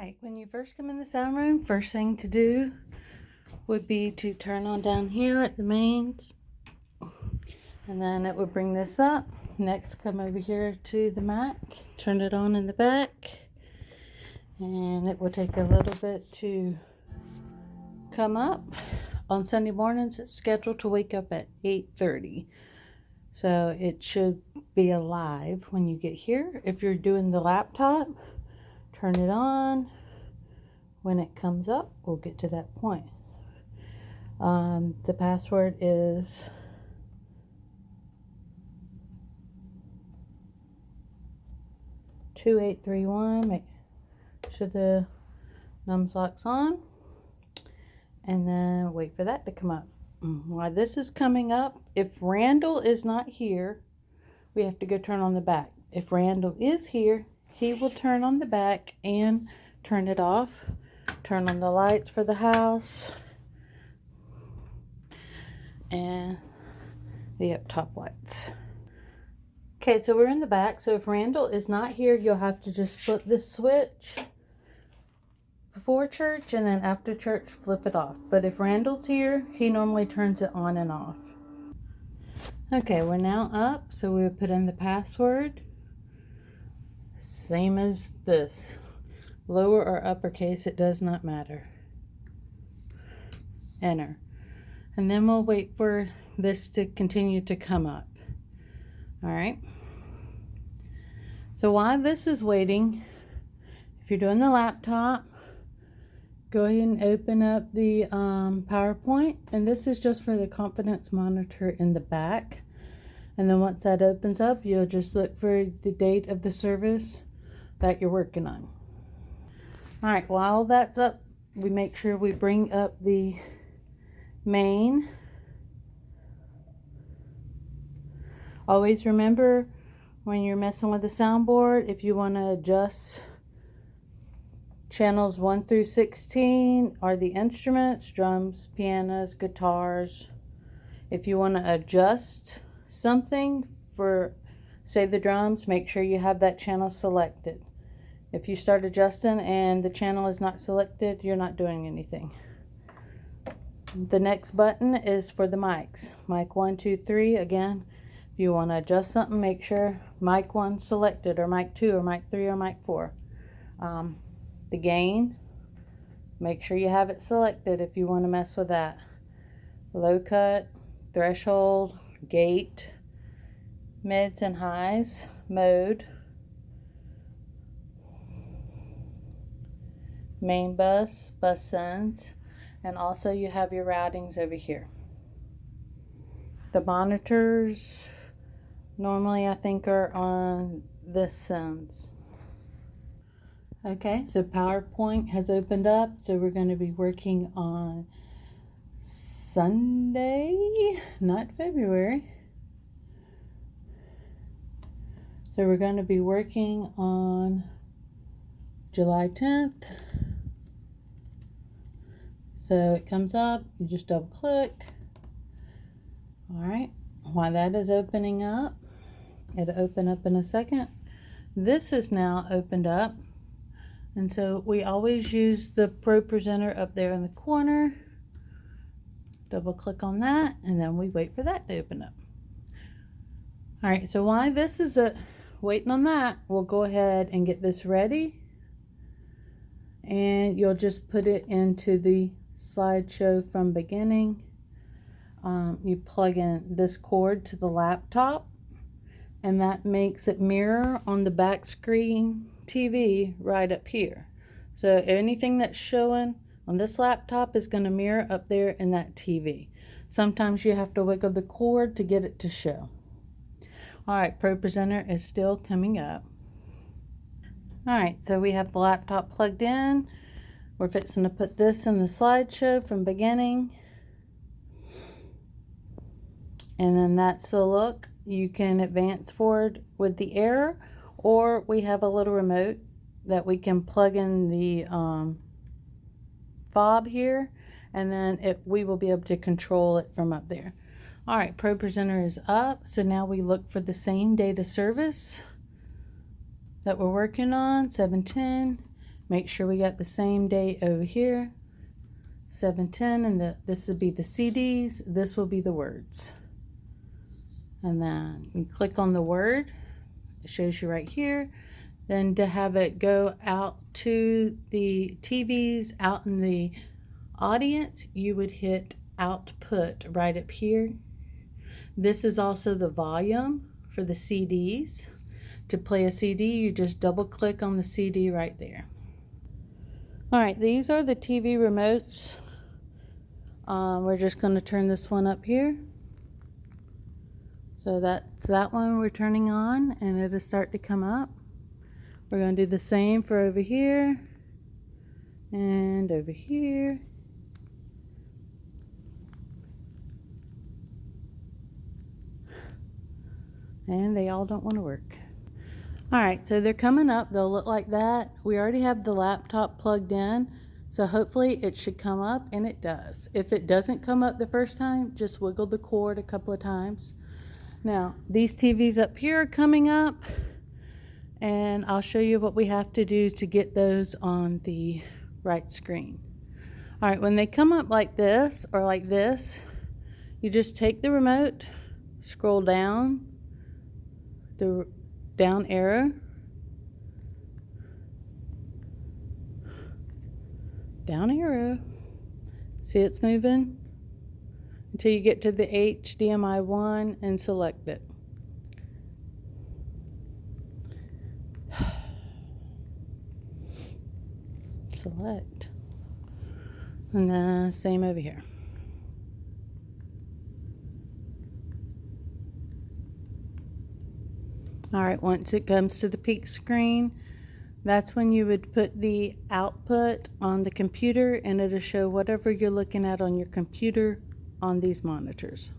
Alright, when you first come in the sound room, first thing to do would be to turn on down here at the mains, and then it would bring this up. Next, come over here to the Mac, turn it on in the back, and it will take a little bit to come up. On Sunday mornings, it's scheduled to wake up at 8:30, so it should be alive when you get here. If you're doing the laptop, turn it on. When it comes up, we'll get to that point. The password is 2831. Make sure the lock's on, and then wait for that to come up. While this is coming up, if Randall is not here, we have to go turn on the back. If Randall is here, he will turn on the back and turn it off. Turn on the lights for the house and the up top lights. Okay, so we're in the back. So if Randall is not here, you'll have to just flip this switch before church, and then after church flip it off. But if Randall's here, he normally turns it on and off. Okay, we're now up, so we would put in the password. Same as this. Lower or uppercase, it does not matter. Enter. And then we'll wait for this to continue to come up. All right. So while this is waiting, if you're doing the laptop, go ahead and open up the PowerPoint. And this is just for the confidence monitor in the back. And then once that opens up, you'll just look for the date of the service that you're working on. All right, while that's up, we make sure we bring up the main. Always remember when you're messing with the soundboard, if you want to adjust channels 1 through 16 are the instruments, drums, pianos, guitars. If you want to adjust something for, say, the drums, make sure you have that channel selected. If you start adjusting and the channel is not selected, you're not doing anything. The next button is for the mics. Mic 1, 2, 3. Again, if you want to adjust something, make sure mic 1 selected, or mic 2, or mic 3, or mic 4. The gain, make sure you have it selected if you want to mess with that. Low cut, threshold, gate, mids and highs, mode, main bus, bus sends, and also you have your routings over here. The monitors normally I think are on this sends. Okay, so PowerPoint has opened up, so we're going to be working on Sunday, not February. So we're going to be working on July 10th. So it comes up, you just double click. All right, while that is opening up, it'll open up in a second. This is now opened up. And so we always use the Pro Presenter up there in the corner. Double click on that, and then we wait for that to open up. All right, so while this is waiting on that, we'll go ahead and get this ready. And you'll just put it into the slideshow from beginning. You plug in this cord to the laptop, and that makes it mirror on the back screen TV right up here. So anything that's showing on this laptop is going to mirror up there in that TV. Sometimes you have to wiggle the cord to get it to show. All right, Pro Presenter is still coming up. All right, so we have the laptop plugged in. We're fixing to put this in the slideshow from beginning. And then that's the look. You can advance forward with the arrow, or we have a little remote that we can plug in the fob here, and then we will be able to control it from up there. All right, Pro Presenter is up. So now we look for the same data service that we're working on, 710. Make sure we got the same date over here, 7/10, and this will be the CDs, this will be the words. And then you click on the word, it shows you right here. Then to have it go out to the TVs out in the audience, you would hit output right up here. This is also the volume for the CDs. To play a CD, you just double click on the CD right there. All right, these are the TV remotes. We're just going to turn this one up here. So that's that one we're turning on, and it'll start to come up. We're going to do the same for over here and over here. And they all don't want to work. All right, so they're coming up. They'll look like that. We already have the laptop plugged in, so hopefully it should come up, and it does. If it doesn't come up the first time, just wiggle the cord a couple of times. Now, these TVs up here are coming up, and I'll show you what we have to do to get those on the right screen. All right, when they come up like this or like this, you just take the remote, scroll down, the down arrow, see it's moving until you get to the HDMI 1 and select it. Select. And the same over here. All right, once it comes to the peak screen, that's when you would put the output on the computer, and it'll show whatever you're looking at on your computer on these monitors.